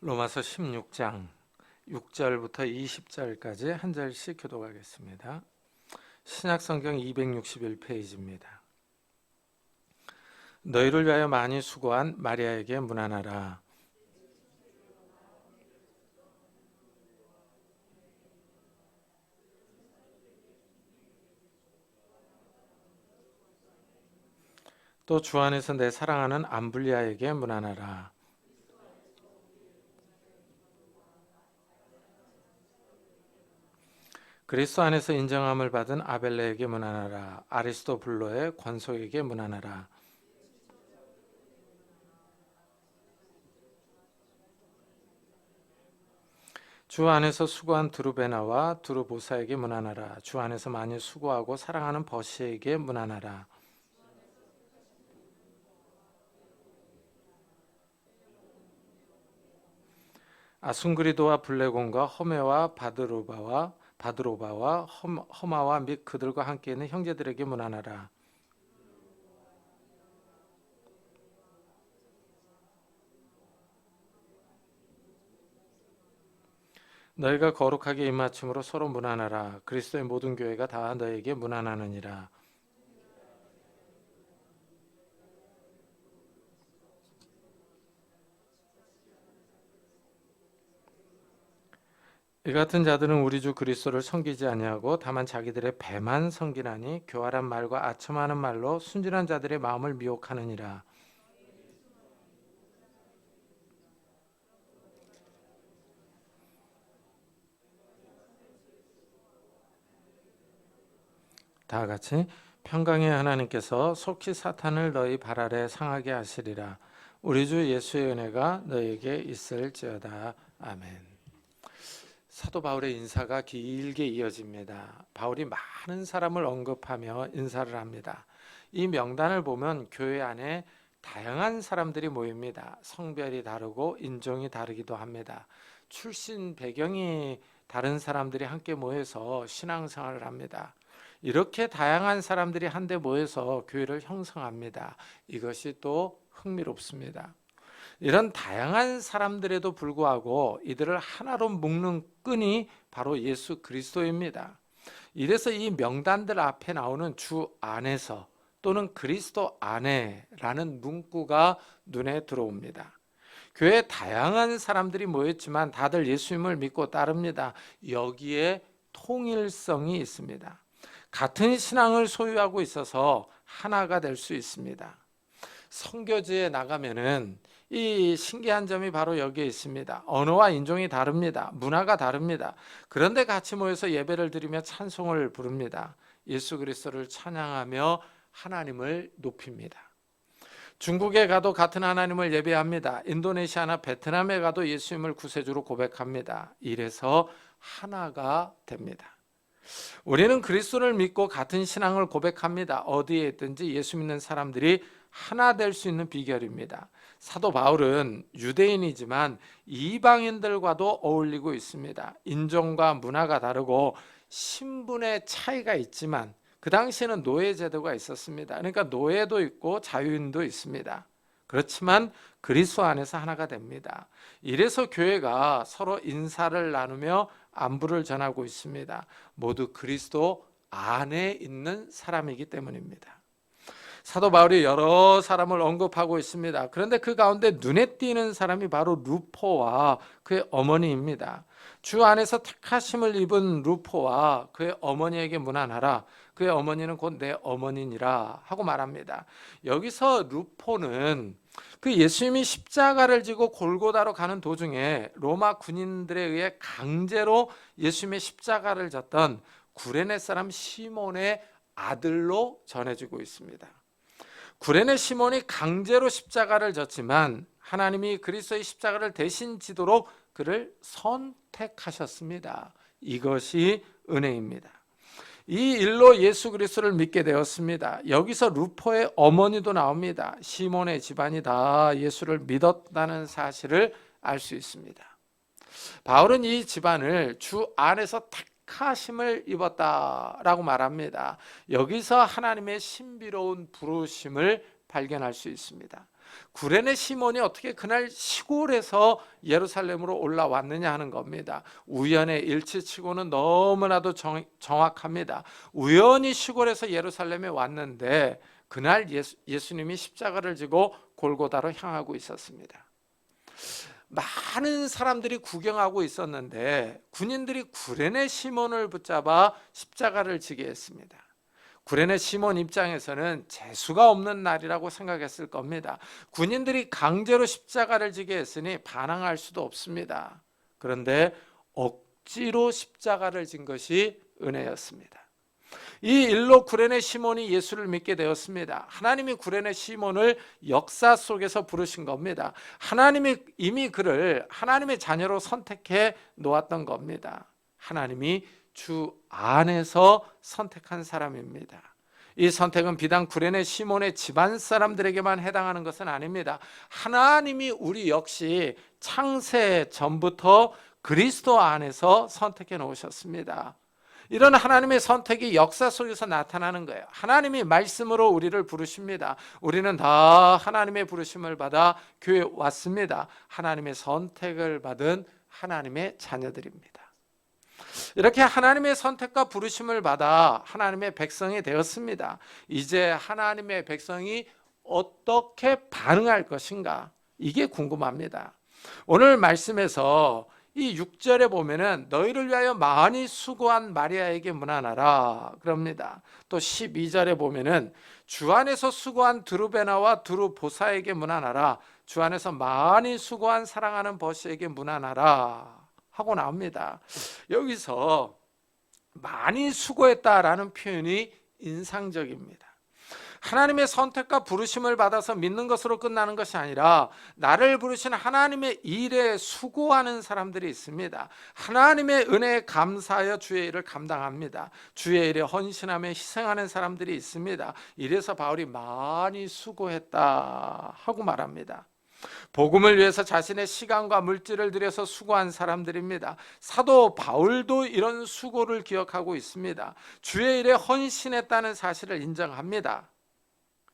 로마서 16장 6절부터 20절까지 한 절씩 교독하겠습니다. 신약성경 261페이지입니다. 너희를 위하여 많이 수고한 마리아에게 문안하라. 또 주 안에서 내 사랑하는 암블리아에게 문안하라. 그리스도 안에서 인정함을 받은 아벨레에게 문안하라. 아리스토블로의 권속에게 문안하라. 주 안에서 수고한 두루베나와 두루보사에게 문안하라. 주 안에서 많이 수고하고 사랑하는 버시에게 문안하라. 아순그리도와 블레곤과 허메와 바드로바와 허마와 및 그들과 함께 있는 형제들에게 문안하라. 너희가 거룩하게 입맞춤으로 서로 문안하라. 그리스도의 모든 교회가 다 너에게 문안하느니라. 이 같은 자들은 우리 주 그리스도를 섬기지 아니하고 다만 자기들의 배만 섬기나니 교활한 말과 아첨하는 말로 순진한 자들의 마음을 미혹하느니라. 다 같이 평강의 하나님께서 속히 사탄을 너희 발 아래 상하게 하시리라. 우리 주 예수의 은혜가 너희에게 있을지어다. 아멘. 사도 바울의 인사가 길게 이어집니다. 바울이 많은 사람을 언급하며 인사를 합니다. 이 명단을 보면 교회 안에 다양한 사람들이 모입니다. 성별이 다르고 인종이 다르기도 합니다. 출신 배경이 다른 사람들이 함께 모여서 신앙생활을 합니다. 이렇게 다양한 사람들이 한데 모여서 교회를 형성합니다. 이것이 또 흥미롭습니다. 이런 다양한 사람들에도 불구하고 이들을 하나로 묶는 끈이 바로 예수 그리스도입니다. 이래서 이 명단들 앞에 나오는 주 안에서 또는 그리스도 안에라는 문구가 눈에 들어옵니다. 교회에 다양한 사람들이 모였지만 다들 예수님을 믿고 따릅니다. 여기에 통일성이 있습니다. 같은 신앙을 소유하고 있어서 하나가 될 수 있습니다. 선교지에 나가면은 이 신기한 점이 바로 여기에 있습니다. 언어와 인종이 다릅니다. 문화가 다릅니다. 그런데 같이 모여서 예배를 드리며 찬송을 부릅니다. 예수 그리스도를 찬양하며 하나님을 높입니다. 중국에 가도 같은 하나님을 예배합니다. 인도네시아나 베트남에 가도 예수님을 구세주로 고백합니다. 이래서 하나가 됩니다. 우리는 그리스도를 믿고 같은 신앙을 고백합니다. 어디에 있든지 예수 믿는 사람들이 하나 될 수 있는 비결입니다. 사도 바울은 유대인이지만 이방인들과도 어울리고 있습니다. 인종과 문화가 다르고 신분의 차이가 있지만 그 당시에는 노예 제도가 있었습니다. 그러니까 노예도 있고 자유인도 있습니다. 그렇지만 그리스도 안에서 하나가 됩니다. 이래서 교회가 서로 인사를 나누며 안부를 전하고 있습니다. 모두 그리스도 안에 있는 사람이기 때문입니다. 사도 바울이 여러 사람을 언급하고 있습니다. 그런데 그 가운데 눈에 띄는 사람이 바로 루포와 그의 어머니입니다. 주 안에서 택하심을 입은 루포와 그의 어머니에게 문안하라. 그의 어머니는 곧 내 어머니니라 하고 말합니다. 여기서 루포는 그 예수님이 십자가를 지고 골고다로 가는 도중에 로마 군인들에 의해 강제로 예수님의 십자가를 졌던 구레네 사람 시몬의 아들로 전해지고 있습니다. 구레네 시몬이 강제로 십자가를 졌지만 하나님이 그리스도의 십자가를 대신 지도록 그를 선택하셨습니다. 이것이 은혜입니다. 이 일로 예수 그리스도를 믿게 되었습니다. 여기서 루포의 어머니도 나옵니다. 시몬의 집안이 다 예수를 믿었다는 사실을 알 수 있습니다. 바울은 이 집안을 주 안에서 택하심을 입었다라고 말합니다. 여기서 하나님의 신비로운 부르심을 발견할 수 있습니다. 구레네 시몬이 어떻게 그날 시골에서 예루살렘으로 올라왔느냐 하는 겁니다. 우연의 일치치고는 너무나도 정확합니다. 우연히 시골에서 예루살렘에 왔는데 그날 예수님이 십자가를 지고 골고다로 향하고 있었습니다. 많은 사람들이 구경하고 있었는데 군인들이 구레네 시몬을 붙잡아 십자가를 지게 했습니다. 구레네 시몬 입장에서는 재수가 없는 날이라고 생각했을 겁니다. 군인들이 강제로 십자가를 지게 했으니 반항할 수도 없습니다. 그런데 억지로 십자가를 진 것이 은혜였습니다. 이 일로 구레네 시몬이 예수를 믿게 되었습니다. 하나님이 구레네 시몬을 역사 속에서 부르신 겁니다. 하나님이 이미 그를 하나님의 자녀로 선택해 놓았던 겁니다. 하나님이 주 안에서 선택한 사람입니다. 이 선택은 비단 구레네 시몬의 집안 사람들에게만 해당하는 것은 아닙니다. 하나님이 우리 역시 창세 전부터 그리스도 안에서 선택해 놓으셨습니다. 이런 하나님의 선택이 역사 속에서 나타나는 거예요. 하나님이 말씀으로 우리를 부르십니다. 우리는 다 하나님의 부르심을 받아 교회에 왔습니다. 하나님의 선택을 받은 하나님의 자녀들입니다. 이렇게 하나님의 선택과 부르심을 받아 하나님의 백성이 되었습니다. 이제 하나님의 백성이 어떻게 반응할 것인가? 이게 궁금합니다. 오늘 말씀에서 이 6절에 보면은 너희를 위하여 많이 수고한 마리아에게 문안하라 그럽니다. 또 12절에 보면은 주 안에서 수고한 드루베나와 드루보사에게 문안하라. 주 안에서 많이 수고한 사랑하는 버시에게 문안하라 하고 나옵니다. 여기서 많이 수고했다라는 표현이 인상적입니다. 하나님의 선택과 부르심을 받아서 믿는 것으로 끝나는 것이 아니라 나를 부르신 하나님의 일에 수고하는 사람들이 있습니다. 하나님의 은혜에 감사하여 주의 일을 감당합니다. 주의 일에 헌신하며 희생하는 사람들이 있습니다. 이래서 바울이 많이 수고했다 하고 말합니다. 복음을 위해서 자신의 시간과 물질을 들여서 수고한 사람들입니다. 사도 바울도 이런 수고를 기억하고 있습니다. 주의 일에 헌신했다는 사실을 인정합니다.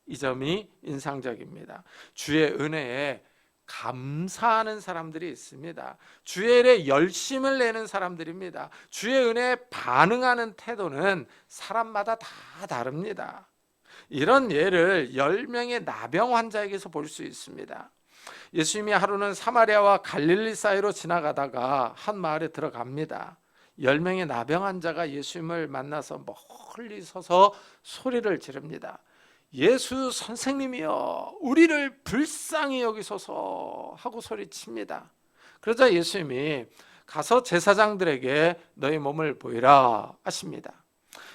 이 점이 인상적입니다. 주의 은혜에 감사하는 사람들이 있습니다. 주의 일에 열심을 내는 사람들입니다. 주의 은혜에 반응하는 태도는 사람마다 다 다릅니다. 이런 예를 10명의 나병 환자에게서 볼 수 있습니다. 예수님이 하루는 사마리아와 갈릴리 사이로 지나가다가 한 마을에 들어갑니다. 10명의 나병 환자가 예수님을 만나서 멀리 서서 소리를 지릅니다. 예수 선생님이여 우리를 불쌍히 여기소서 하고 소리칩니다. 그러자 예수님이 가서 제사장들에게 너희 몸을 보이라 하십니다.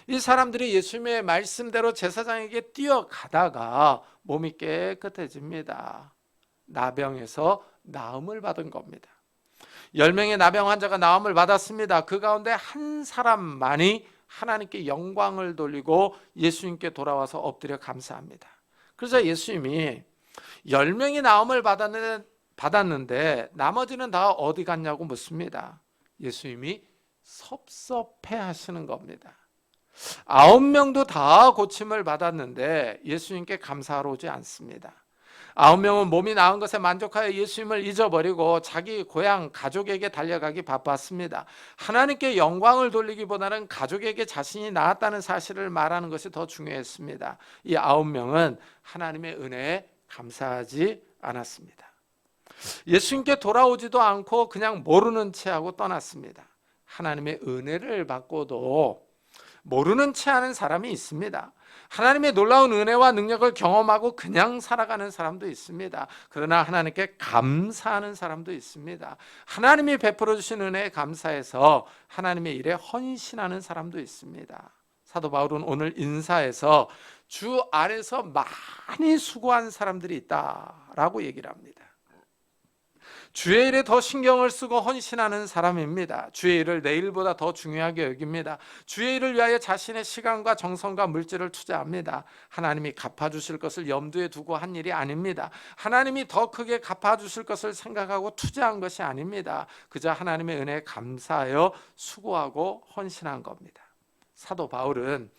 이 사람들이 예수님의 말씀대로 제사장에게 뛰어가다가 몸이 깨끗해집니다. 나병에서 나음을 받은 겁니다. 10명의 나병 환자가 나음을 받았습니다. 그 가운데 한 사람만이 하나님께 영광을 돌리고 예수님께 돌아와서 엎드려 감사합니다. 그래서 예수님이 10명이 나음을 받았는데 나머지는 다 어디 갔냐고 묻습니다. 예수님이 섭섭해 하시는 겁니다. 9명도 다 고침을 받았는데 예수님께 감사하러 오지 않습니다. 9명은 몸이 나은 것에 만족하여 예수님을 잊어버리고 자기 고향 가족에게 달려가기 바빴습니다. 하나님께 영광을 돌리기보다는 가족에게 자신이 나았다는 사실을 말하는 것이 더 중요했습니다. 이 9명은 하나님의 은혜에 감사하지 않았습니다. 예수님께 돌아오지도 않고 그냥 모르는 채하고 떠났습니다. 하나님의 은혜를 받고도 모르는 채하는 사람이 있습니다. 하나님의 놀라운 은혜와 능력을 경험하고 그냥 살아가는 사람도 있습니다. 그러나 하나님께 감사하는 사람도 있습니다. 하나님이 베풀어 주신 은혜에 감사해서 하나님의 일에 헌신하는 사람도 있습니다. 사도 바울은 오늘 인사에서 주 안에서 많이 수고한 사람들이 있다라고 얘기를 합니다. 주의 일에 더 신경을 쓰고 헌신하는 사람입니다. 주의 일을 내 일보다 더 중요하게 여깁니다. 주의 일을 위하여 자신의 시간과 정성과 물질을 투자합니다. 하나님이 갚아주실 것을 염두에 두고 한 일이 아닙니다. 하나님이 더 크게 갚아주실 것을 생각하고 투자한 것이 아닙니다. 그저 하나님의 은혜에 감사하여 수고하고 헌신한 겁니다. 사도 바울은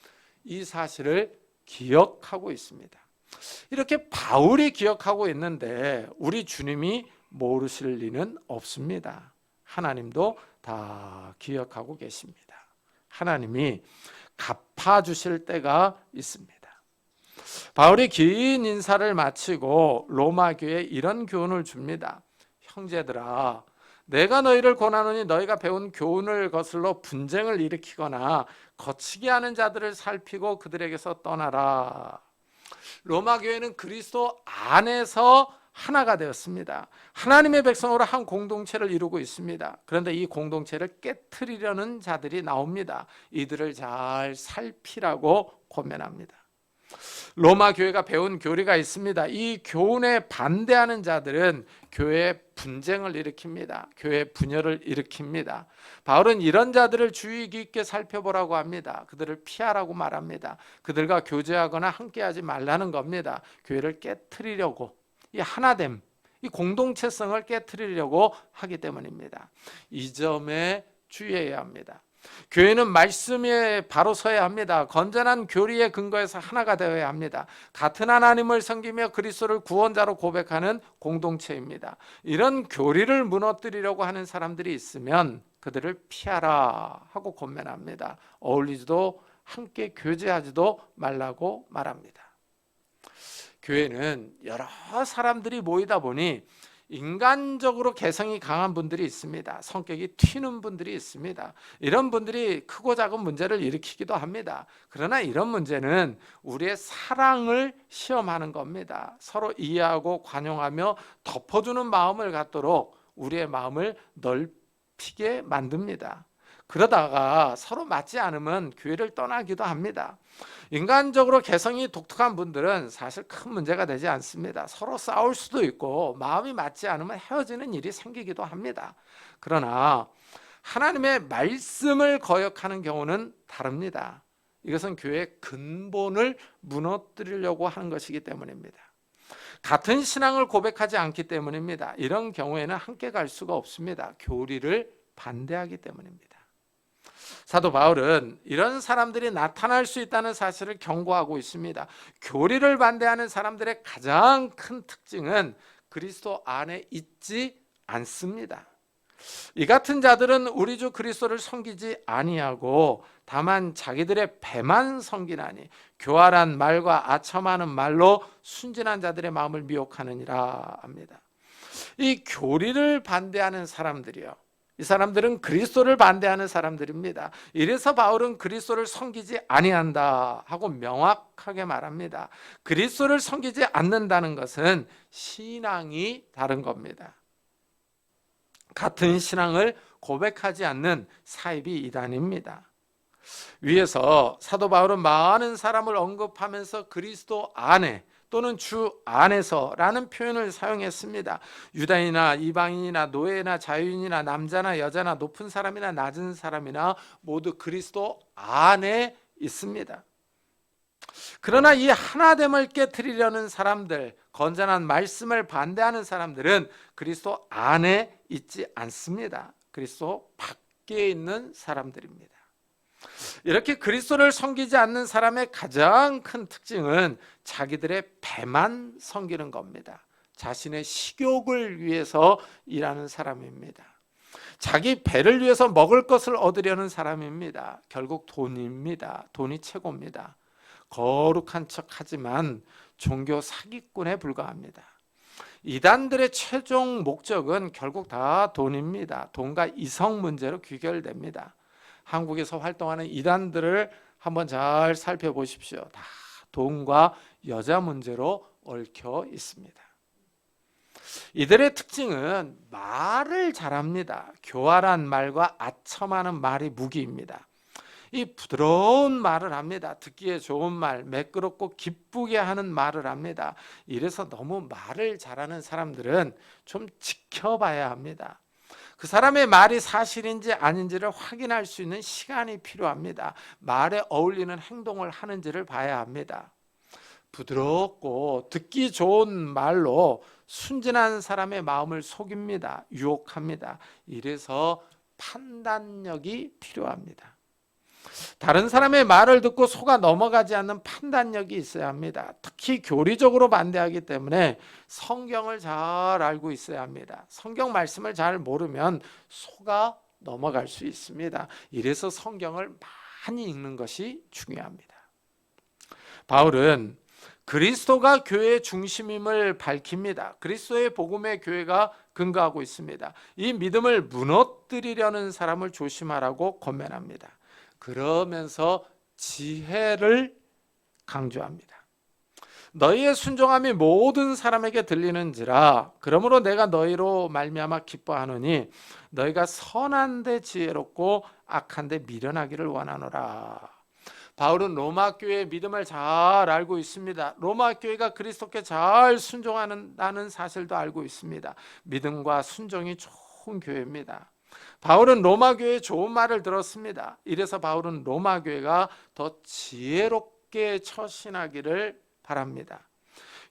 이 사실을 기억하고 있습니다. 이렇게 바울이 기억하고 있는데 우리 주님이 모르실 리는 없습니다. 하나님도 다 기억하고 계십니다. 하나님이 갚아주실 때가 있습니다. 바울이 긴 인사를 마치고 로마 교회에 이런 교훈을 줍니다. 형제들아, 내가 너희를 권하노니 너희가 배운 교훈을 거슬러 분쟁을 일으키거나 거치게 하는 자들을 살피고 그들에게서 떠나라. 로마 교회는 그리스도 안에서 하나가 되었습니다. 하나님의 백성으로 한 공동체를 이루고 있습니다. 그런데 이 공동체를 깨트리려는 자들이 나옵니다. 이들을 잘 살피라고 권면합니다. 로마 교회가 배운 교리가 있습니다. 이 교훈에 반대하는 자들은 교회에 분쟁을 일으킵니다. 교회 분열을 일으킵니다. 바울은 이런 자들을 주의 깊게 살펴보라고 합니다. 그들을 피하라고 말합니다. 그들과 교제하거나 함께하지 말라는 겁니다. 교회를 깨트리려고, 이 하나됨, 이 공동체성을 깨트리려고 하기 때문입니다. 이 점에 주의해야 합니다. 교회는 말씀에 바로 서야 합니다. 건전한 교리의 근거에서 하나가 되어야 합니다. 같은 하나님을 섬기며 그리스도를 구원자로 고백하는 공동체입니다. 이런 교리를 무너뜨리려고 하는 사람들이 있으면 그들을 피하라 하고 권면합니다. 어울리지도 함께 교제하지도 말라고 말합니다. 교회는 여러 사람들이 모이다 보니 인간적으로 개성이 강한 분들이 있습니다. 성격이 튀는 분들이 있습니다. 이런 분들이 크고 작은 문제를 일으키기도 합니다. 그러나 이런 문제는 우리의 사랑을 시험하는 겁니다. 서로 이해하고 관용하며 덮어주는 마음을 갖도록 우리의 마음을 넓히게 만듭니다. 그러다가 서로 맞지 않으면 교회를 떠나기도 합니다. 인간적으로 개성이 독특한 분들은 사실 큰 문제가 되지 않습니다. 서로 싸울 수도 있고 마음이 맞지 않으면 헤어지는 일이 생기기도 합니다. 그러나 하나님의 말씀을 거역하는 경우는 다릅니다. 이것은 교회의 근본을 무너뜨리려고 하는 것이기 때문입니다. 같은 신앙을 고백하지 않기 때문입니다. 이런 경우에는 함께 갈 수가 없습니다. 교리를 반대하기 때문입니다. 사도 바울은 이런 사람들이 나타날 수 있다는 사실을 경고하고 있습니다. 교리를 반대하는 사람들의 가장 큰 특징은 그리스도 안에 있지 않습니다. 이 같은 자들은 우리 주 그리스도를 섬기지 아니하고 다만 자기들의 배만 섬기나니 교활한 말과 아첨하는 말로 순진한 자들의 마음을 미혹하느니라 합니다. 이 교리를 반대하는 사람들이요, 이 사람들은 그리스도를 반대하는 사람들입니다. 이래서 바울은 그리스도를 섬기지 아니한다 하고 명확하게 말합니다. 그리스도를 섬기지 않는다는 것은 신앙이 다른 겁니다. 같은 신앙을 고백하지 않는 사입이 이단입니다. 위에서 사도 바울은 많은 사람을 언급하면서 그리스도 안에 또는 주 안에서라는 표현을 사용했습니다. 유다인이나 이방인이나 노예나 자유인이나 남자나 여자나 높은 사람이나 낮은 사람이나 모두 그리스도 안에 있습니다. 그러나 이 하나됨을 깨트리려는 사람들, 건전한 말씀을 반대하는 사람들은 그리스도 안에 있지 않습니다. 그리스도 밖에 있는 사람들입니다. 이렇게 그리스도를 섬기지 않는 사람의 가장 큰 특징은 자기들의 배만 섬기는 겁니다. 자신의 식욕을 위해서 일하는 사람입니다. 자기 배를 위해서 먹을 것을 얻으려는 사람입니다. 결국 돈입니다. 돈이 최고입니다. 거룩한 척하지만 종교 사기꾼에 불과합니다. 이단들의 최종 목적은 결국 다 돈입니다. 돈과 이성 문제로 귀결됩니다. 한국에서 활동하는 이단들을 한번 잘 살펴보십시오. 다 돈과 여자 문제로 얽혀 있습니다. 이들의 특징은 말을 잘합니다. 교활한 말과 아첨하는 말이 무기입니다. 이 부드러운 말을 합니다. 듣기에 좋은 말, 매끄럽고 기쁘게 하는 말을 합니다. 이래서 너무 말을 잘하는 사람들은 좀 지켜봐야 합니다. 그 사람의 말이 사실인지 아닌지를 확인할 수 있는 시간이 필요합니다. 말에 어울리는 행동을 하는지를 봐야 합니다. 부드럽고 듣기 좋은 말로 순진한 사람의 마음을 속입니다. 유혹합니다. 이래서 판단력이 필요합니다. 다른 사람의 말을 듣고 속아 넘어가지 않는 판단력이 있어야 합니다. 특히 교리적으로 반대하기 때문에 성경을 잘 알고 있어야 합니다. 성경 말씀을 잘 모르면 속아 넘어갈 수 있습니다. 이래서 성경을 많이 읽는 것이 중요합니다. 바울은 그리스도가 교회의 중심임을 밝힙니다. 그리스도의 복음의 교회가 근거하고 있습니다. 이 믿음을 무너뜨리려는 사람을 조심하라고 권면합니다. 그러면서 지혜를 강조합니다. 너희의 순종함이 모든 사람에게 들리는지라 그러므로 내가 너희로 말미암아 기뻐하노니 너희가 선한데 지혜롭고 악한데 미련하기를 원하노라. 바울은 로마 교회의 믿음을 잘 알고 있습니다. 로마 교회가 그리스도께 잘 순종하는 사실도 알고 있습니다. 믿음과 순종이 좋은 교회입니다. 바울은 로마 교회의 좋은 말을 들었습니다. 이래서 바울은 로마 교회가 더 지혜롭게 처신하기를 바랍니다.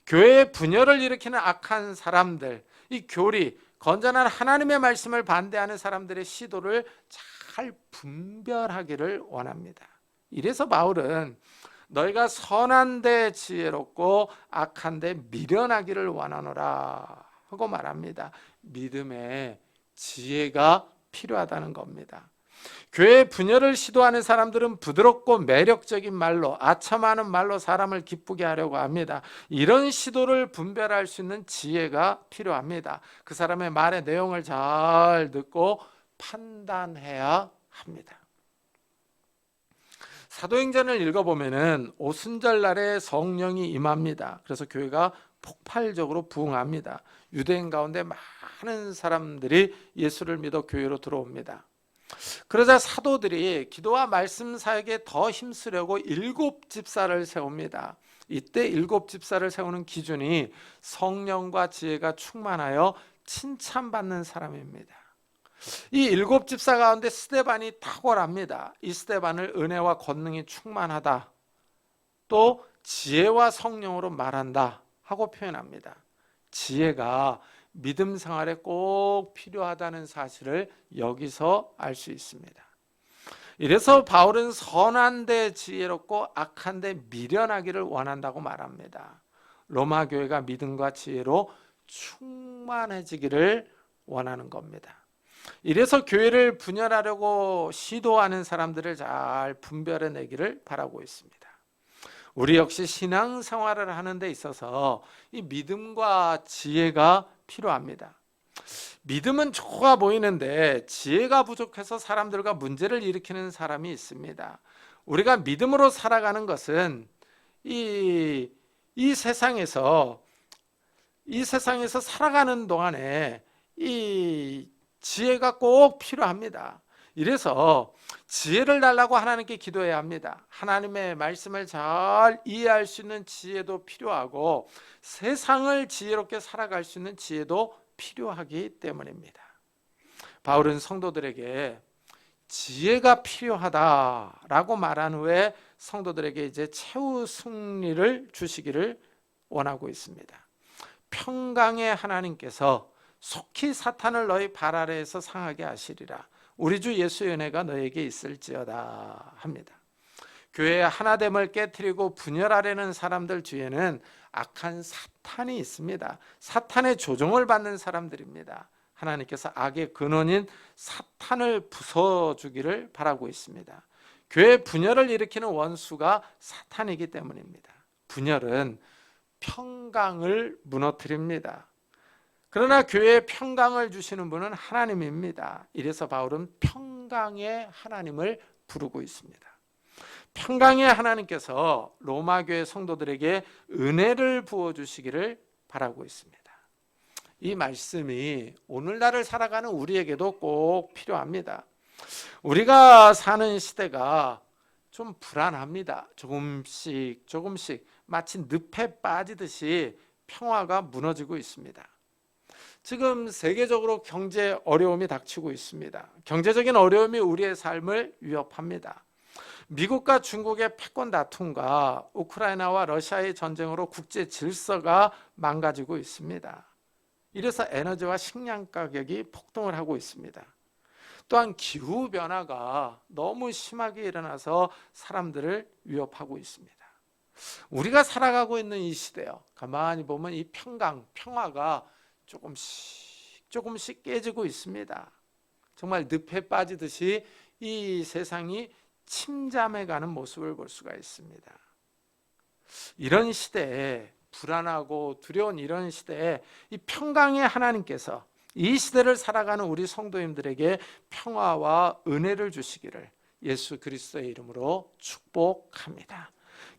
교회의 분열을 일으키는 악한 사람들, 이 교리, 건전한 하나님의 말씀을 반대하는 사람들의 시도를 잘 분별하기를 원합니다. 이래서 바울은 너희가 선한데 지혜롭고 악한데 미련하기를 원하노라 하고 말합니다. 믿음에 지혜가 필요하다는 겁니다. 교회 분열을 시도하는 사람들은 부드럽고 매력적인 말로, 아첨하는 말로 사람을 기쁘게 하려고 합니다. 이런 시도를 분별할 수 있는 지혜가 필요합니다. 그 사람의 말의 내용을 잘 듣고 판단해야 합니다. 사도행전을 읽어보면은 오순절 날에 성령이 임합니다. 그래서 교회가 폭발적으로 부흥합니다. 유대인 가운데 많은 사람들이 예수를 믿어 교회로 들어옵니다. 그러자 사도들이 기도와 말씀 사역에 더 힘쓰려고 7집사를 세웁니다. 이때 7집사를 세우는 기준이 성령과 지혜가 충만하여 칭찬받는 사람입니다. 이 7집사 가운데 스데반이 탁월합니다. 이 스데반을 은혜와 권능이 충만하다, 또 지혜와 성령으로 말한다 하고 표현합니다. 지혜가 믿음 생활에 꼭 필요하다는 사실을 여기서 알 수 있습니다. 이래서 바울은 선한데 지혜롭고 악한데 미련하기를 원한다고 말합니다. 로마 교회가 믿음과 지혜로 충만해지기를 원하는 겁니다. 이래서 교회를 분열하려고 시도하는 사람들을 잘 분별해내기를 바라고 있습니다. 우리 역시 신앙생활을 하는 데 있어서 이 믿음과 지혜가 필요합니다. 믿음은 좋아 보이는데 지혜가 부족해서 사람들과 문제를 일으키는 사람이 있습니다. 우리가 믿음으로 살아가는 것은 이 세상에서 살아가는 동안에 이 지혜가 꼭 필요합니다. 이래서 지혜를 달라고 하나님께 기도해야 합니다. 하나님의 말씀을 잘 이해할 수 있는 지혜도 필요하고 세상을 지혜롭게 살아갈 수 있는 지혜도 필요하기 때문입니다. 바울은 성도들에게 지혜가 필요하다라고 말한 후에 성도들에게 이제 최후 승리를 주시기를 원하고 있습니다. 평강의 하나님께서 속히 사탄을 너희 발 아래에서 상하게 하시리라. 우리 주 예수의 은혜가 너에게 있을지어다 합니다. 교회의 하나됨을 깨트리고 분열하려는 사람들 뒤에는 악한 사탄이 있습니다. 사탄의 조종을 받는 사람들입니다. 하나님께서 악의 근원인 사탄을 부숴주기를 바라고 있습니다. 교회 분열을 일으키는 원수가 사탄이기 때문입니다. 분열은 평강을 무너뜨립니다. 그러나 교회에 평강을 주시는 분은 하나님입니다. 이래서 바울은 평강의 하나님을 부르고 있습니다. 평강의 하나님께서 로마 교회 성도들에게 은혜를 부어주시기를 바라고 있습니다. 이 말씀이 오늘날을 살아가는 우리에게도 꼭 필요합니다. 우리가 사는 시대가 좀 불안합니다. 조금씩 마치 늪에 빠지듯이 평화가 무너지고 있습니다. 지금 세계적으로 경제 어려움이 닥치고 있습니다. 경제적인 어려움이 우리의 삶을 위협합니다. 미국과 중국의 패권 다툼과 우크라이나와 러시아의 전쟁으로 국제 질서가 망가지고 있습니다. 이래서 에너지와 식량 가격이 폭등을 하고 있습니다. 또한 기후 변화가 너무 심하게 일어나서 사람들을 위협하고 있습니다. 우리가 살아가고 있는 이 시대요, 가만히 보면 이 평화가 조금씩 깨지고 있습니다. 정말 늪에 빠지듯이 이 세상이 침잠해가는 모습을 볼 수가 있습니다. 이런 시대에, 불안하고 두려운 이런 시대에 이 평강의 하나님께서 이 시대를 살아가는 우리 성도님들에게 평화와 은혜를 주시기를 예수 그리스도의 이름으로 축복합니다.